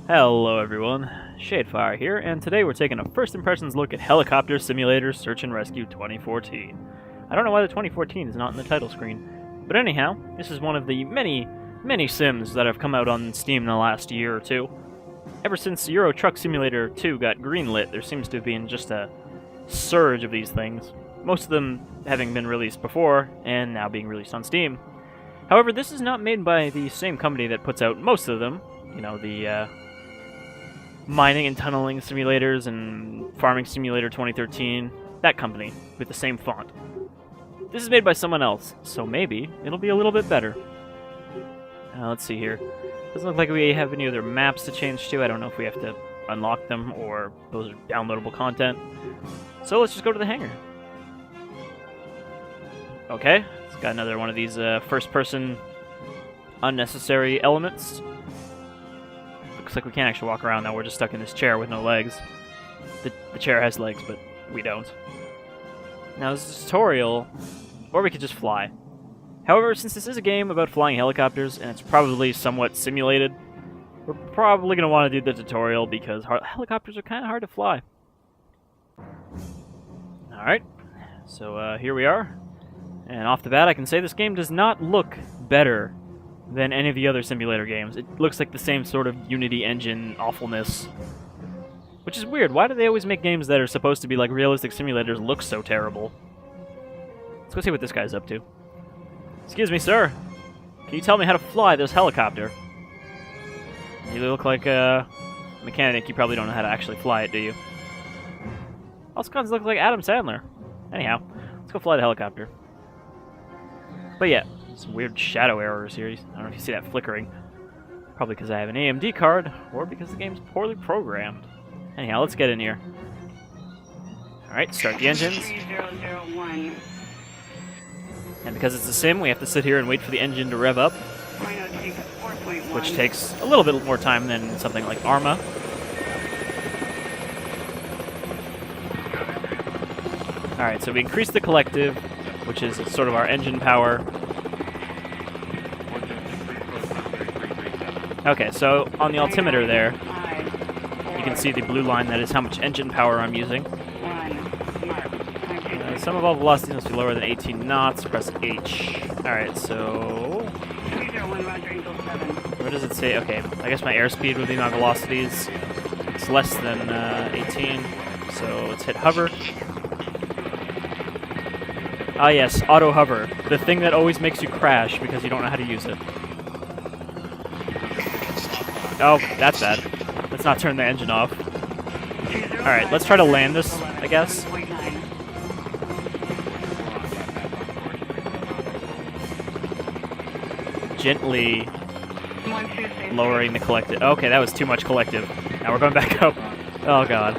Hello everyone, Shadefire here, and today we're taking a first impressions look at Helicopter Simulator Search and Rescue 2014. I don't know why the 2014 is not in the title screen, but anyhow, this is one of the many sims that have come out on Steam in the last year or two. Ever since Euro Truck Simulator 2 got greenlit, there seems to have been just a surge of these things, most of them having been released before, and now being released on Steam. However, this is not made by the same company that puts out most of them, you know, the Mining and Tunneling Simulators and Farming Simulator 2013, that company, with the same font. This is made by someone else, so maybe it'll be a little bit better. Let's see here. Doesn't look like we have any other maps to change to. I don't know if we have to unlock them or those are downloadable content. So let's just go to the hangar. Okay, it's got another one of these first-person unnecessary elements. Looks like we can't actually walk around now. We're just stuck in this chair with no legs. The chair has legs, but we don't. Now, this is a tutorial, or we could just fly. However, since this is a game about flying helicopters, and it's probably somewhat simulated, we're probably going to want to do the tutorial because helicopters are kind of hard to fly. Alright, so here we are. And off the bat, I can say this game does not look better than any of the other simulator games. It looks like the same sort of Unity engine awfulness. Which is weird. Why do they always make games that are supposed to be like realistic simulators look so terrible? Let's go see what this guy's up to. Excuse me, sir. Can you tell me how to fly this helicopter? You look like a mechanic. You probably don't know how to actually fly it, do you? Also kinds of look like Adam Sandler. Anyhow, let's go fly the helicopter. But yeah, some weird shadow errors here. I don't know if you see that flickering. Probably because I have an AMD card, or because the game's poorly programmed. Anyhow, let's get in here. Alright, start the engines. 3001. And because it's a sim, we have to sit here and wait for the engine to rev up, which takes a little bit more time than something like Arma. Alright, so we increase the collective, which is sort of our engine power. Okay, so on the altimeter there, you can see the blue line. That is how much engine power I'm using. Sum of all velocities must be lower than 18 knots. Press H. Alright, so... where does it say? Okay, I guess my airspeed would be my velocities. It's less than 18, so let's hit hover. Ah yes, auto hover. The thing that always makes you crash because you don't know how to use it. Oh, that's bad. Let's not turn the engine off. Alright, let's try to land this, I guess. Gently lowering the collective. Okay, that was too much collective. Now we're going back up. Oh god.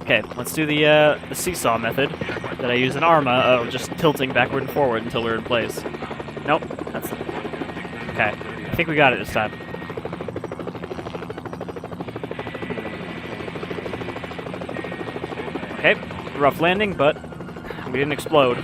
Okay, let's do the seesaw method that I use in Arma of just tilting backward and forward until we're in place. Nope, that's... okay, I think we got it this time. Okay, rough landing, but we didn't explode.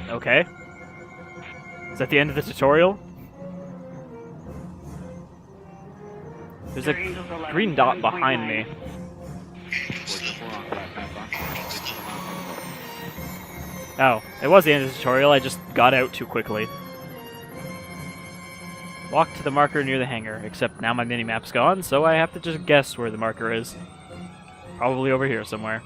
Okay. Is that the end of the tutorial? There's a green dot behind me. Oh, it was the end of the tutorial. I just got out too quickly. Walk to the marker near the hangar, except now my minimap's gone, so I have to just guess where the marker is. Probably over here somewhere.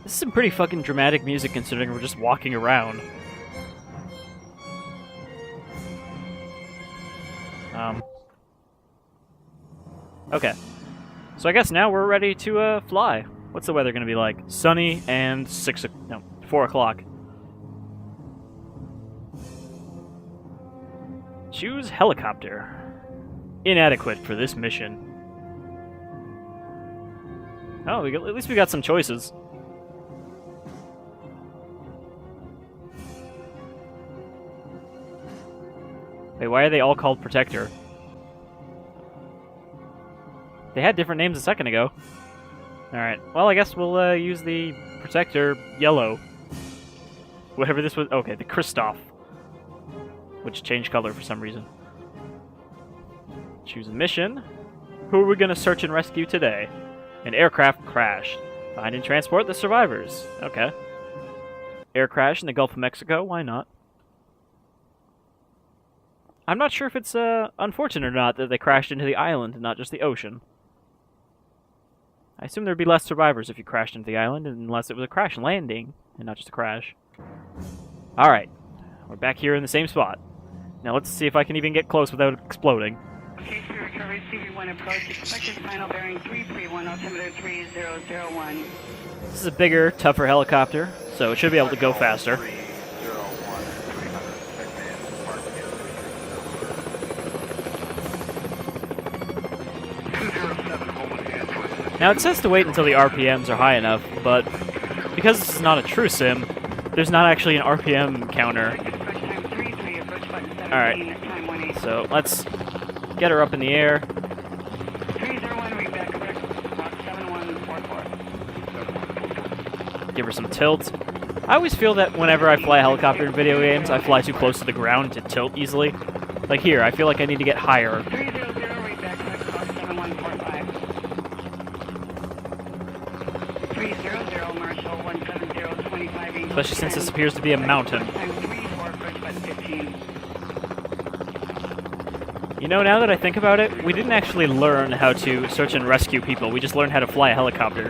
This is some pretty fucking dramatic music considering we're just walking around. Okay. So I guess now we're ready to fly. What's the weather gonna be like? Sunny and 4 o'clock. Choose helicopter. inadequate for this mission. Oh, at least we got some choices. Wait, why are they all called Protector? They had different names a second ago. Alright, well, I guess we'll use the Protector Yellow. Whatever this was. Okay, the Kristoff. Which changed color for some reason. Choose a mission. Who are we going to search and rescue today? An aircraft crashed. Find and transport the survivors. Okay. Air crash in the Gulf of Mexico? Why not? I'm not sure if it's unfortunate or not that they crashed into the island and not just the ocean. I assume there'd be less survivors if you crashed into the island, unless it was a crash landing and not just a crash. Alright. We're back here in the same spot. Now let's see if I can even get close without exploding. Case for recovery, CV1 approach, expected final bearing 331, altimeter 3001. This is a bigger, tougher helicopter, so it should be able to go faster. Now it says to wait until the RPMs are high enough, but because this is not a true sim, there's not actually an RPM counter. Alright, so let's get her up in the air. 301, read back, correct, Rock 7144. Give her some tilt. I always feel that whenever I fly a helicopter in video games, I fly too close to the ground to tilt easily. Like here, I feel like I need to get higher. 300, read back, correct, Rock 7145. 300, Marshall 170, 25 Angel Especially since this appears to be a mountain. Time 34, approach button 15. You know, now that I think about it, we didn't actually learn how to search and rescue people. We just learned how to fly a helicopter.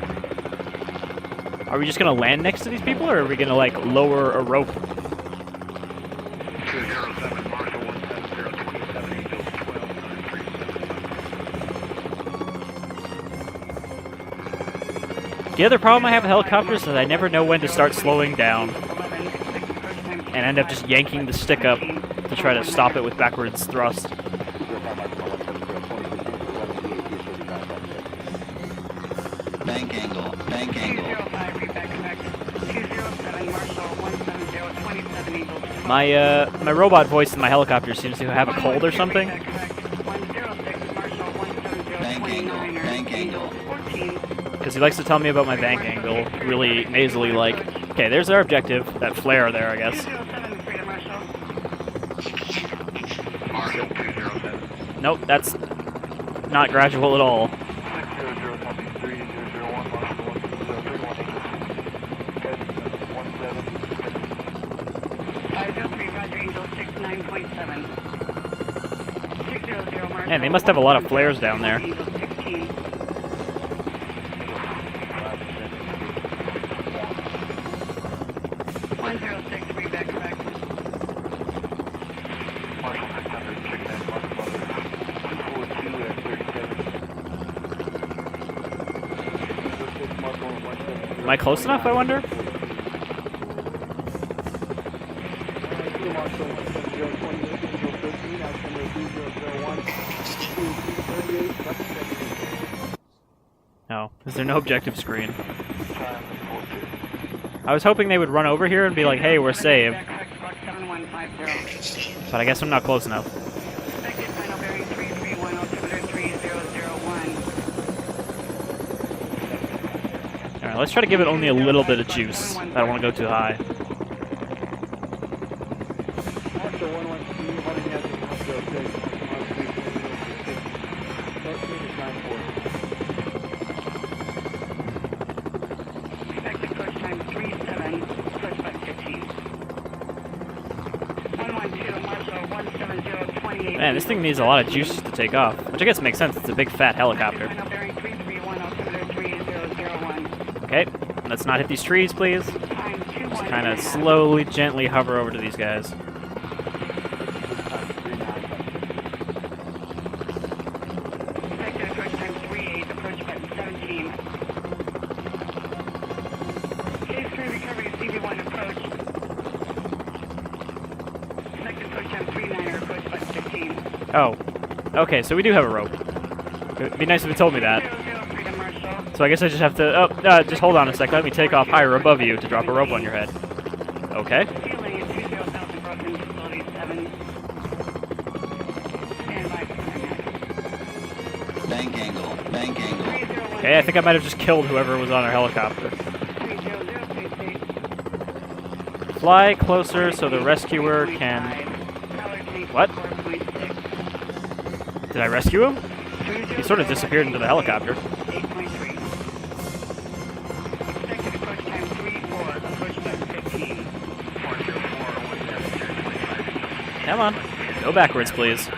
Are we just gonna land next to these people, or are we gonna, like, lower a rope? 207, Marshall 170, 27 Angel 12. The other problem I have with helicopters is I never know when to start slowing down, and end up just yanking the stick up to try to stop it with backwards thrust. Bank angle, bank angle. 205, read back, correct. 207, Marshall 170, 27 Angel 12. My robot voice in my helicopter seems to have a cold or something. Bank angle, bank angle. Because he likes to tell me about my bank angle, really nasally like. Okay, there's our objective. That flare there, I guess. 207, Freedom Marshall. Marshall 207. Nope, that's not gradual at all. 600, copy 3001, Marshall 170, 503, Roger, Angel 69.7. 600, Marshall. Man, they must have a lot of flares down there. Angel 16. 106, read back, correct. Marshall 600, check that, Marshall 242 at 37. Am I close enough, I wonder? No. Is there no objective screen? I was hoping they would run over here and be like, hey, we're saved. But I guess I'm not close enough. Expected final bearing 331, altimeter 3001. Alright, let's try to give it only a little bit of juice. I don't want to go too high. Expected push time 37, push button 15. 112, Marshall 170, 28. Man, this thing needs a lot of juice to take off. Which I guess makes sense, it's a big fat helicopter. Final bearing 331, altimeter 3001. Okay, let's not hit these trees, please. Time 21. Just kind of slowly, gently hover over to these guys. Expected approach time 38, approach button 17. Case 3 recovery, CV1 approach. Expected approach time 39, approach button 15. Oh. Okay, so we do have a rope. It'd be nice if you told me that. 003 to Marshall. So I guess I just have to... Oh, just hold on a sec. Let me take off higher above you to drop a rope on your head. Okay. Ceiling at 20,000 Brooklyn, facility 7. Stand by for contact. Bank angle. Bank angle. 301. Okay, I think I might have just killed whoever was on our helicopter. 300, stay safe. Fly closer so the rescuer can... What? Did I rescue him? He sort of disappeared into the helicopter. 8.3. Expected approach time 3-4. Approach time 15. Come on. Go backwards, please.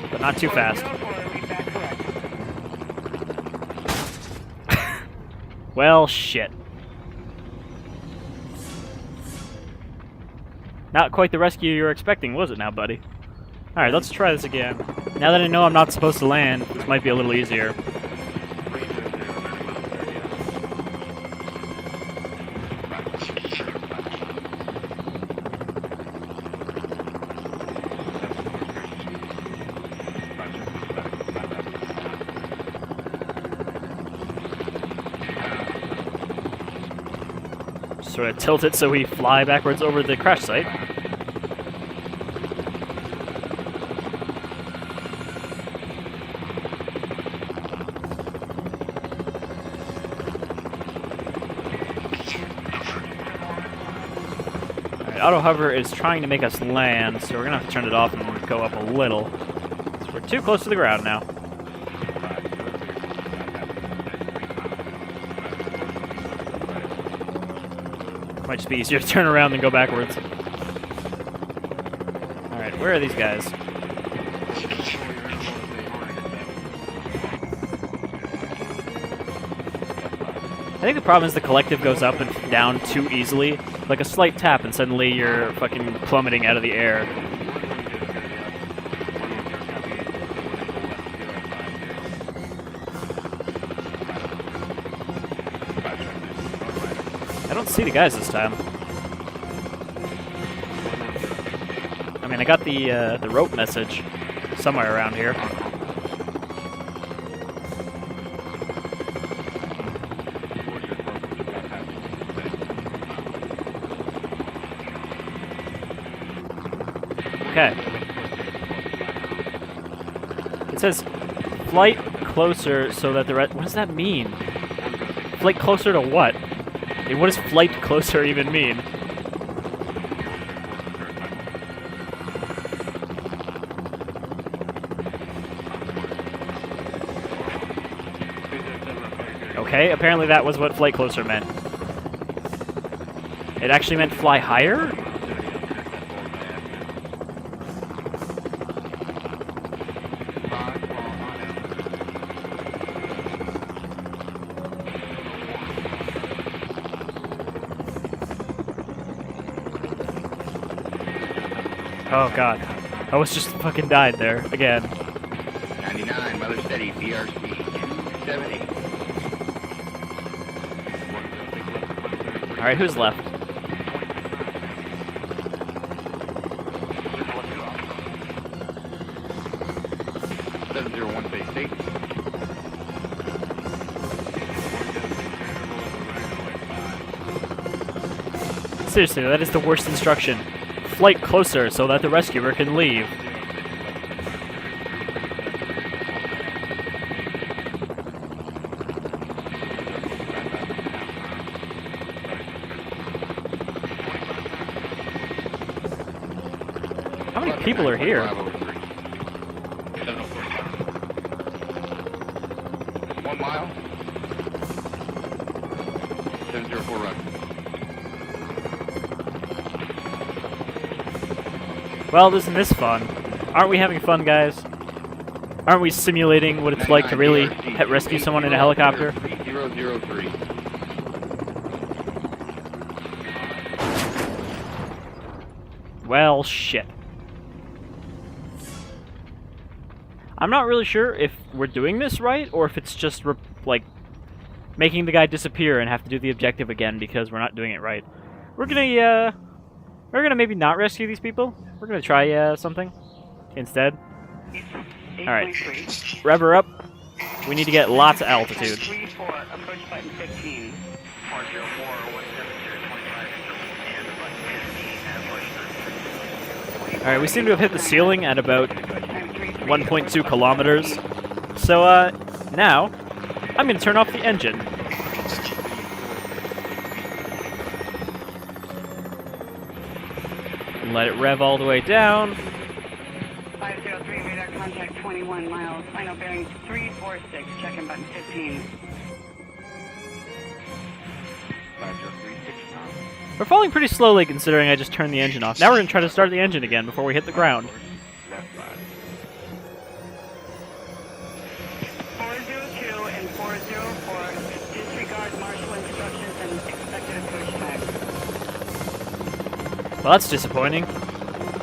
But not too fast. 404, read back correct. Well, shit. Not quite the rescue you were expecting, was it now, buddy? Alright, let's try this again. Now that I know I'm not supposed to land, this might be a little easier. Sort of tilt it so we fly backwards over the crash site. Alright, auto hover is trying to make us land, so we're gonna have to turn it off and go up a little. So we're too close to the ground now. Might just be easier to turn around than go backwards. Alright, where are these guys? I think the problem is the collective goes up and down too easily. Like a slight tap and suddenly you're fucking plummeting out of the air. I don't see the guys this time. I mean, I got the rope message somewhere around here. Okay. It says flight closer so that the what does that mean? Flight closer to what? I mean, what does flight closer even mean? Okay, apparently that was what flight closer meant. It actually meant fly higher? Oh god. I almost just fucking died there, again. 99, Mother Steady, BRC 270. Alright, who's left? Stay safe. Seriously, that is the worst instruction. Flight closer so that the rescuer can leave. How many people are here? 1 mile. 704 run. Well, isn't this fun? Aren't we having fun, guys? Aren't we simulating what it's like to really rescue someone in a helicopter? 3003. Well, shit. I'm not really sure if we're doing this right, or if it's just, like, making the guy disappear and have to do the objective again because we're not doing it right. We're gonna maybe not rescue these people. We're gonna try, something instead. Alright. 8.3. Rev her up. We need to get lots of altitude. 34, approach button 15. 404, 170, 25, and button 15, and push 30. Alright, we seem to have hit the ceiling at about Approach time 33. 1.2 kilometers. So, now, I'm gonna turn off the engine. Let it rev all the way down. 503, radar contact 21 miles. Final bearing 346, check-in button 15. 5036 pounds. We're falling pretty slowly considering I just turned the engine off. Now we're gonna try to start the engine again before we hit the ground. Left side. 402 and 404, disregard marshal instructions and expected approach time. Well, that's disappointing.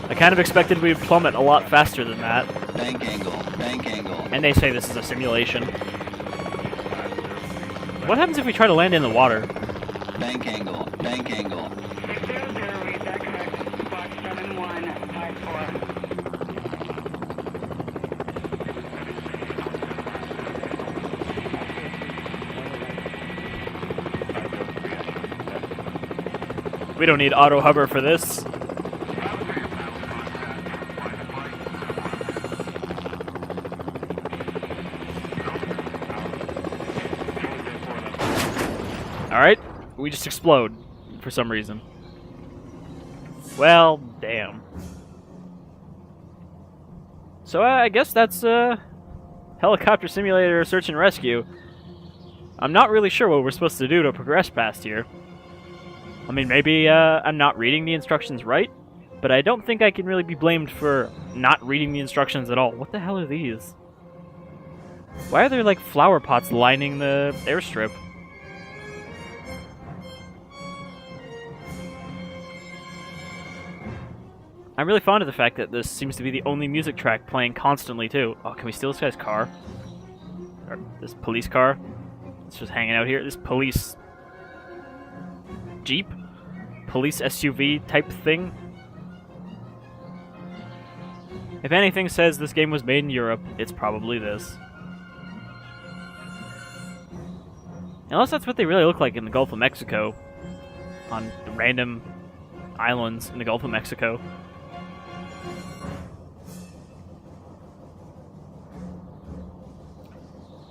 I kind of expected we'd plummet a lot faster than that. Bank angle, bank angle. And they say this is a simulation. What happens if we try to land in the water? Bank angle, bank angle. 600, read that correct. Squawk 7154. We don't need auto hover for this. Alright, we just explode for some reason. Well, damn. So I guess that's Helicopter Simulator Search and Rescue. I'm not really sure what we're supposed to do to progress past here. I mean, maybe I'm not reading the instructions right, but I don't think I can really be blamed for not reading the instructions at all. What the hell are these? Why are there like flower pots lining the airstrip? I'm really fond of the fact that this seems to be the only music track playing constantly, too. Oh, can we steal this guy's car? Or this police car? It's just hanging out here. This police Jeep? Police SUV type thing? If anything says this game was made in Europe, it's probably this. Unless that's what they really look like in the Gulf of Mexico. On random islands in the Gulf of Mexico.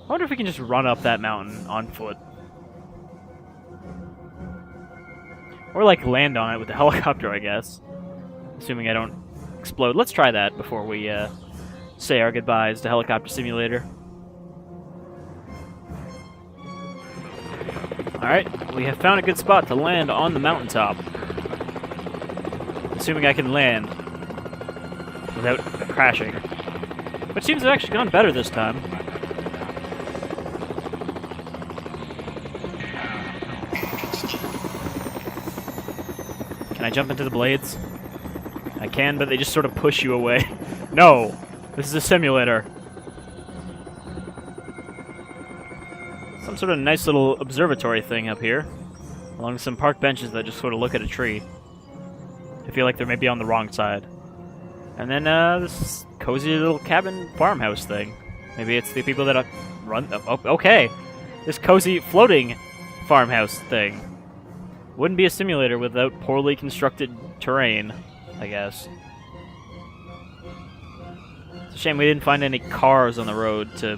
I wonder if we can just run up that mountain on foot. Or, like, land on it with the helicopter, I guess. Assuming I don't explode. Let's try that before we say our goodbyes to Helicopter Simulator. Alright, we have found a good spot to land on the mountaintop. Assuming I can land without crashing. Which seems to have actually gone better this time. Can I jump into the blades? I can, but they just sort of push you away. No! This is a simulator. Some sort of nice little observatory thing up here. Along with some park benches that just sort of look at a tree. I feel like they're maybe on the wrong side. And then this cozy little cabin farmhouse thing. Maybe it's the people that run... Oh, okay! This cozy floating farmhouse thing. Wouldn't be a simulator without poorly constructed terrain, I guess. It's a shame we didn't find any cars on the road to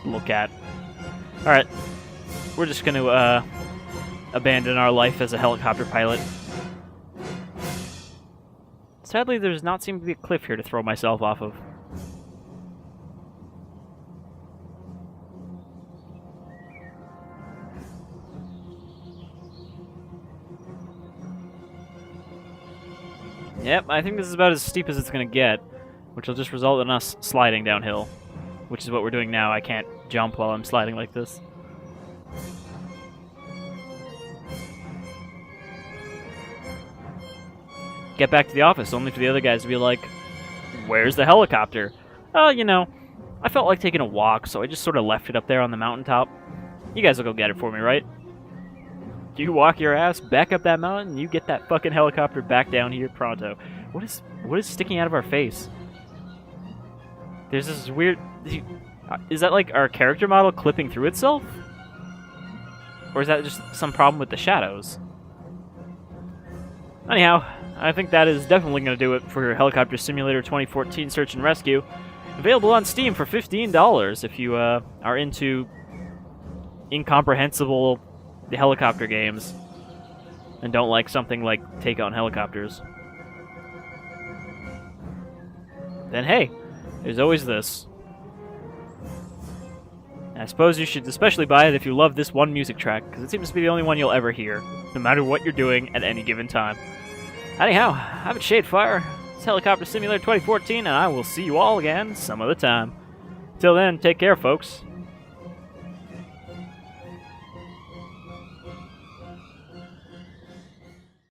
look at. Alright, we're just going to abandon our life as a helicopter pilot. Sadly, there's not seem to be a cliff here to throw myself off of. Yep, I think this is about as steep as it's going to get, which will just result in us sliding downhill, which is what we're doing now. I can't jump while I'm sliding like this. Get back to the office, only for the other guys to be like, where's the helicopter? You know, I felt like taking a walk, so I just sort of left it up there on the mountaintop. You guys will go get it for me, right? You walk your ass back up that mountain, and you get that fucking helicopter back down here pronto. What is sticking out of our face? There's this weird... Is that like our character model clipping through itself? Or is that just some problem with the shadows? Anyhow, I think that is definitely going to do it for Helicopter Simulator 2014 Search and Rescue. Available on Steam for $15 if you are into incomprehensible helicopter games and don't like something like Take on Helicopters. Then hey, there's always this. And I suppose you should especially buy it if you love this one music track, because it seems to be the only one you'll ever hear, no matter what you're doing at any given time. Anyhow, I'm at Shadefire. It's Helicopter Simulator 2014, and I will see you all again some other time. Till then, take care, folks.